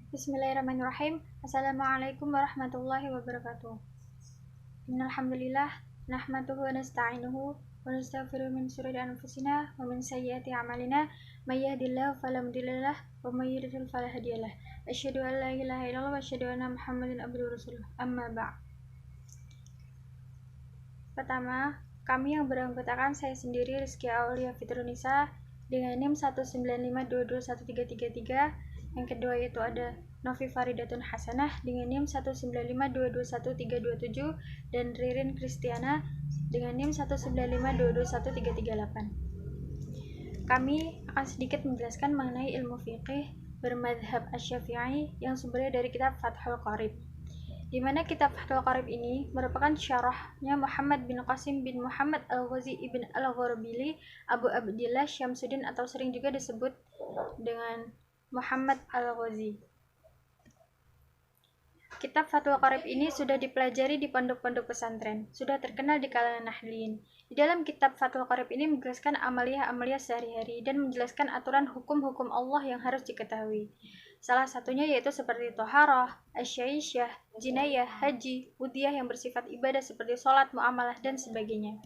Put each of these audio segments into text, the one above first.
Bismillahirrahmanirrahim. Assalamualaikum warahmatullahi wabarakatuh. Innal hamdalillah nahmaduhu wa nasta'inuhu wa nastaghfiruhu min shururi anfusina wa min sayyiati a'malina may yahdihillahu fala mudilla lahu wa may yudlil fala hadiyalah. Asyhadu an la ilaha illallah wa asyhadu anna Muhammadan abduhu wa rasuluh. Amma ba'd. Pertama, kami yang beranggotakan saya sendiri Rizky Aulia Fitrunisa dengan NIM 195221333. Yang kedua yaitu ada Novi Faridatun Hasanah dengan NIM 195221327 dan Ririn Kristiana dengan NIM 195221338. Kami akan sedikit menjelaskan mengenai ilmu fiqih bermadhab Asy-Syafi'i yang sumbernya dari kitab Fathul Qorib, di mana kitab Fathul Qorib ini merupakan syarahnya Muhammad bin Qasim bin Muhammad Al-Ghazi ibn Al-Gharbili Abu Abdillah Syamsuddin atau sering juga disebut dengan Muhammad Al-Ghazi. Kitab Fathul Qorib ini sudah dipelajari di pondok-pondok pesantren, sudah terkenal di kalangan nahliyin. Di dalam kitab Fathul Qorib ini menjelaskan amaliyah-amaliyah sehari-hari dan menjelaskan aturan hukum-hukum Allah yang harus diketahui. Salah satunya yaitu seperti toharah, asyaishah, jinayah, haji, udiyah yang bersifat ibadah seperti sholat, muamalah, dan sebagainya.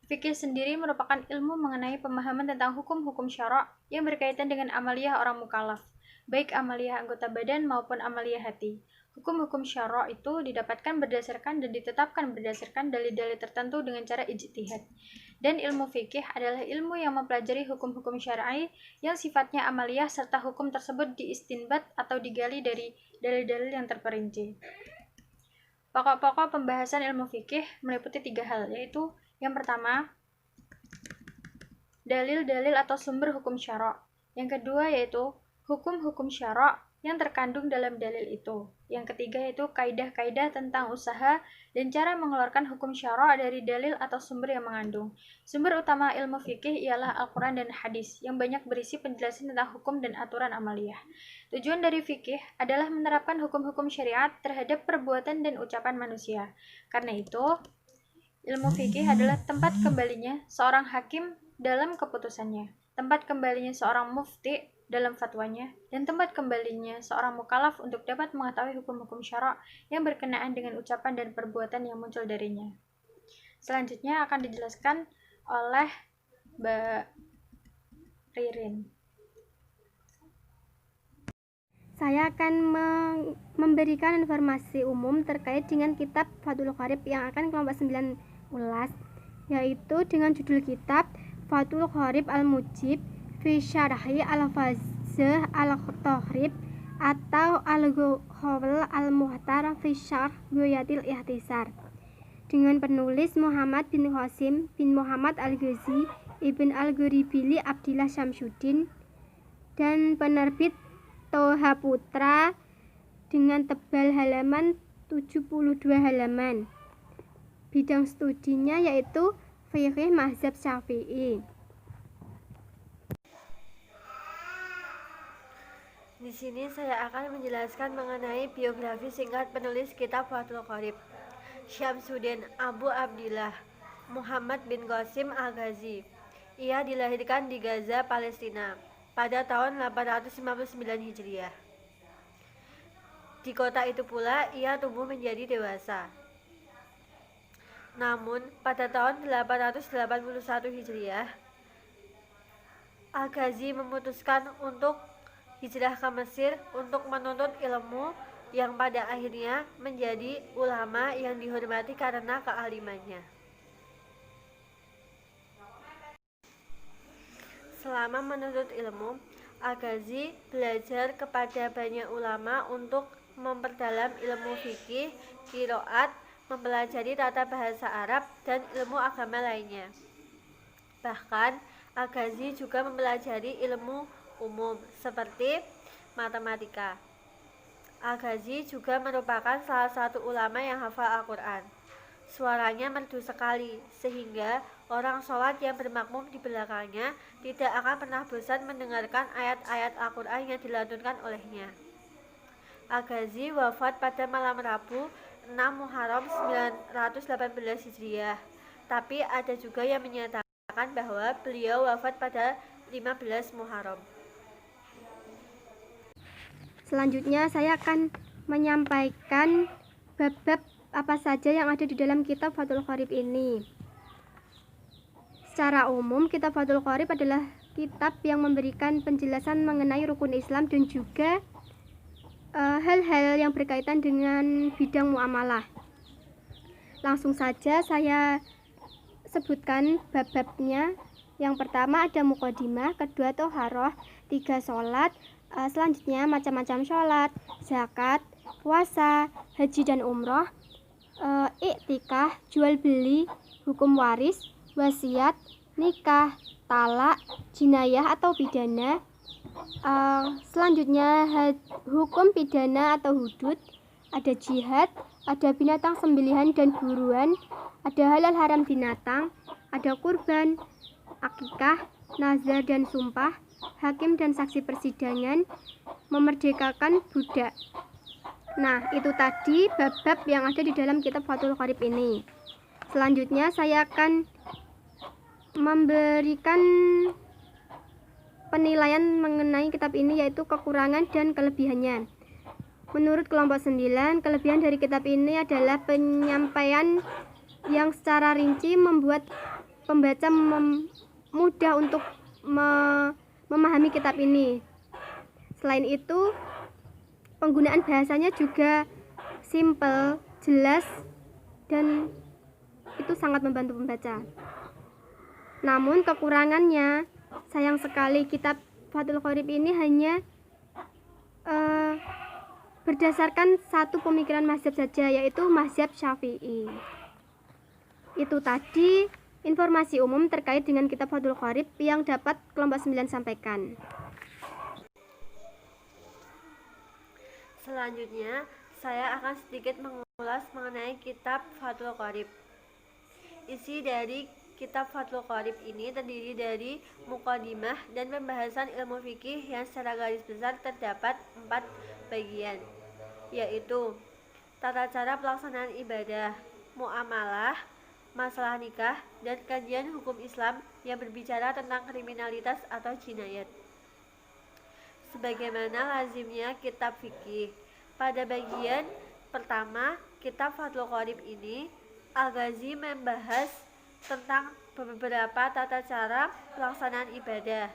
Fikih sendiri merupakan ilmu mengenai pemahaman tentang hukum-hukum syara' yang berkaitan dengan amaliyah orang mukallaf, baik amaliyah anggota badan maupun amaliyah hati. Hukum-hukum syara' itu didapatkan berdasarkan dan ditetapkan berdasarkan dalil-dalil tertentu dengan cara ijtihad. Dan ilmu fikih adalah ilmu yang mempelajari hukum-hukum syar'i yang sifatnya amaliyah serta hukum tersebut diistinbat atau digali dari dalil-dalil yang terperinci. Pokok-pokok pembahasan ilmu fikih meliputi 3 hal, yaitu yang pertama, dalil-dalil atau sumber hukum syara'. Yang kedua yaitu hukum-hukum syara' yang terkandung dalam dalil itu. Yang ketiga yaitu kaidah-kaidah tentang usaha dan cara mengeluarkan hukum syara' dari dalil atau sumber yang mengandung. Sumber utama ilmu fikih ialah Al-Quran dan hadis yang banyak berisi penjelasan tentang hukum dan aturan amaliyah. Tujuan dari fikih adalah menerapkan hukum-hukum syariat terhadap perbuatan dan ucapan manusia. Karena itu, ilmu fikih adalah tempat kembalinya seorang hakim dalam keputusannya, tempat kembalinya seorang mufti dalam fatwanya, dan tempat kembalinya seorang mukallaf untuk dapat mengetahui hukum-hukum syara' yang berkenaan dengan ucapan dan perbuatan yang muncul darinya. Selanjutnya akan dijelaskan oleh Mbak Ririn. Saya akan memberikan informasi umum terkait dengan kitab Fathul Qorib yang akan kelompok 9 ulas, yaitu dengan judul kitab Fathul Qorib Al-Mujib fi Syarhi Al-Fazh Al-Taghrib atau Al-Qawl Al-Muhtar fi Syarh Ghayatil Ihtisar, dengan penulis Muhammad bin Qasim bin Muhammad Al-Ghazi Ibn Al-Gharbili Abdillah Syamsuddin dan penerbit Toha Putra dengan tebal halaman 72 halaman. Bidang studinya yaitu fikih mazhab Syafi'i. Di sini saya akan menjelaskan mengenai biografi singkat penulis kitab Fathul Qorib, Syamsuddin Abu Abdillah Muhammad bin Qasim Al-Ghazi. Ia dilahirkan di Gaza, Palestina pada tahun 859 Hijriah. Di kota itu pula ia tumbuh menjadi dewasa. Namun pada tahun 881 Hijriah, Al-Ghazi memutuskan untuk hijrah ke Mesir untuk menuntut ilmu yang pada akhirnya menjadi ulama yang dihormati karena kealimannya. Selama menuntut ilmu, Al-Ghazi belajar kepada banyak ulama untuk memperdalam ilmu fikih, qiraat, mempelajari tata bahasa Arab, dan ilmu agama lainnya. Bahkan, Al-Ghazi juga mempelajari ilmu umum seperti matematika. Al-Ghazi juga merupakan salah satu ulama yang hafal Al-Quran. Suaranya merdu sekali, sehingga orang sholat yang bermakmum di belakangnya tidak akan pernah bosan mendengarkan ayat-ayat Al-Quran yang dilantunkan olehnya. Al-Ghazi wafat pada malam Rabu 6 Muharram 918 Hijriah, tapi ada juga yang menyatakan bahwa beliau wafat pada 15 Muharram. Selanjutnya saya akan menyampaikan bab-bab apa saja yang ada di dalam kitab Fathul Qorib ini. Secara umum, kitab Fathul Qorib adalah kitab yang memberikan penjelasan mengenai rukun Islam dan juga hal-hal yang berkaitan dengan bidang muamalah. Langsung saja saya sebutkan bab-babnya. Yang pertama ada muqaddimah, kedua toharoh, 3 sholat, selanjutnya macam-macam sholat, zakat, puasa, haji dan umroh, iktikaf, jual beli, hukum waris, wasiat, nikah, talak, jinayah atau pidana, selanjutnya hukum pidana atau hudud, ada jihad, ada binatang sembelihan dan buruan, ada halal haram binatang, ada kurban, akikah, nazar dan sumpah, hakim dan saksi persidangan, memerdekakan budak. Nah, itu tadi bab-bab yang ada di dalam kitab Fathul Qorib ini. Selanjutnya saya akan memberikan penilaian mengenai kitab ini, yaitu kekurangan dan kelebihannya. Menurut kelompok 9, kelebihan dari kitab ini adalah penyampaian yang secara rinci membuat pembaca mudah untuk memahami kitab ini. Selain itu, penggunaan bahasanya juga simple, jelas, dan itu sangat membantu pembaca. Namun kekurangannya, sayang sekali kitab Fathul Qorib ini hanya berdasarkan satu pemikiran mazhab saja, yaitu mazhab Syafi'i. Itu tadi informasi umum terkait dengan kitab Fathul Qorib yang dapat kelompok 9 sampaikan. Selanjutnya, saya akan sedikit mengulas mengenai kitab Fathul Qorib. Isi dari kitab Fathul Qorib ini terdiri dari muqaddimah dan pembahasan ilmu fikih yang secara garis besar terdapat 4 bagian, yaitu tata cara pelaksanaan ibadah, muamalah, masalah nikah, dan kajian hukum Islam yang berbicara tentang kriminalitas atau jinayat. Sebagaimana lazimnya kitab fikih, pada bagian pertama kitab Fathul Qorib ini, Al-Ghazi membahas tentang beberapa tata cara pelaksanaan ibadah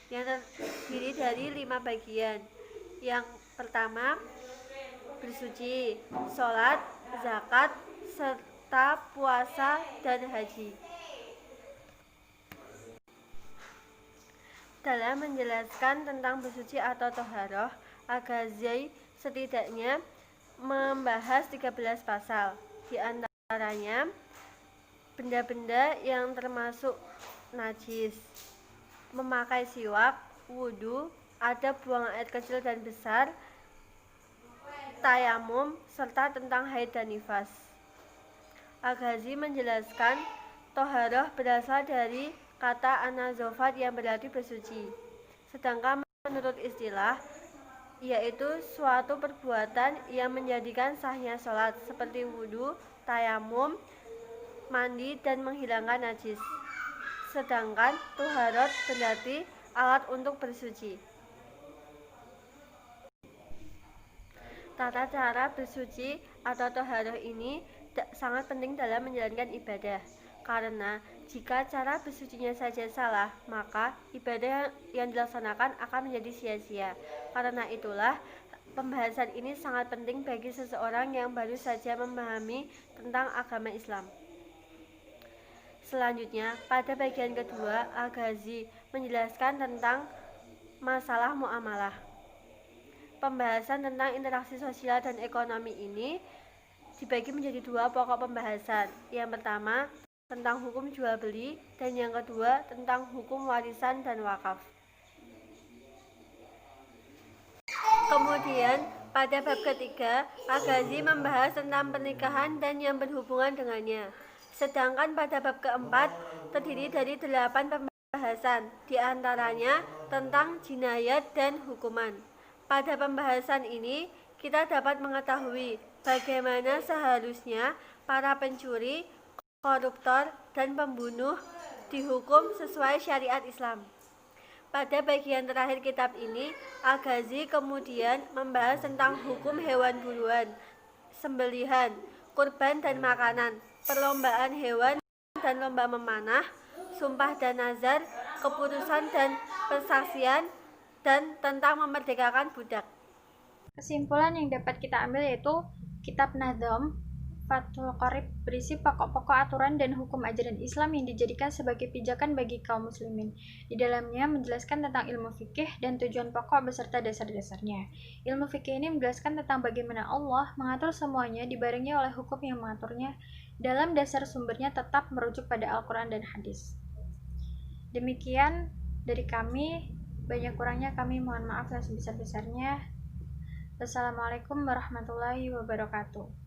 yang terdiri dari 5 bagian. Yang pertama, bersuci, sholat, zakat, serta puasa dan haji. Dalam menjelaskan tentang bersuci atau toharoh, Al-Ghazi setidaknya membahas 13 pasal. Di antaranya benda-benda yang termasuk najis, memakai siwak, wudhu, adab buang air kecil dan besar, tayamum, serta tentang haid dan nifas. Al-Ghazi menjelaskan toharoh berasal dari kata an-nazafat yang berarti bersuci. Sedangkan menurut istilah, yaitu suatu perbuatan yang menjadikan sahnya sholat, seperti wudhu, tayamum, mandi, dan menghilangkan najis. Sedangkan tuharot berarti alat untuk bersuci. Tata cara bersuci atau toharoh ini sangat penting dalam menjalankan ibadah, karena jika cara bersucinya saja salah, maka ibadah yang dilaksanakan akan menjadi sia-sia. Karena itulah pembahasan ini sangat penting bagi seseorang yang baru saja memahami tentang agama Islam. Selanjutnya, pada bagian kedua, Al-Ghazi menjelaskan tentang masalah muamalah. Pembahasan tentang interaksi sosial dan ekonomi ini dibagi menjadi 2 pokok pembahasan. Yang pertama, tentang hukum jual beli, dan yang kedua, tentang hukum warisan dan wakaf. Kemudian, pada bab ketiga, Al-Ghazi membahas tentang pernikahan dan yang berhubungan dengannya. Sedangkan pada bab keempat, terdiri dari 8 pembahasan, di antaranya tentang jinayat dan hukuman. Pada pembahasan ini, kita dapat mengetahui bagaimana seharusnya para pencuri, koruptor, dan pembunuh dihukum sesuai syariat Islam. Pada bagian terakhir kitab ini, Al-Ghazi kemudian membahas tentang hukum hewan buruan, sembelihan, kurban dan makanan, perlombaan hewan dan lomba memanah, sumpah dan nazar, keputusan dan persaksian, dan tentang memerdekakan budak. Kesimpulan yang dapat kita ambil yaitu Kitab Nadham Fathul Qorib berisi pokok-pokok aturan dan hukum ajaran Islam yang dijadikan sebagai pijakan bagi kaum muslimin. Di dalamnya menjelaskan tentang ilmu fikih dan tujuan pokok beserta dasar-dasarnya. Ilmu fikih ini menjelaskan tentang bagaimana Allah mengatur semuanya dibarengi oleh hukum yang mengaturnya. Dalam dasar sumbernya tetap merujuk pada Al-Quran dan hadis. Demikian dari kami, banyak kurangnya kami mohon maaf yang sebesar-besarnya. Wassalamualaikum warahmatullahi wabarakatuh.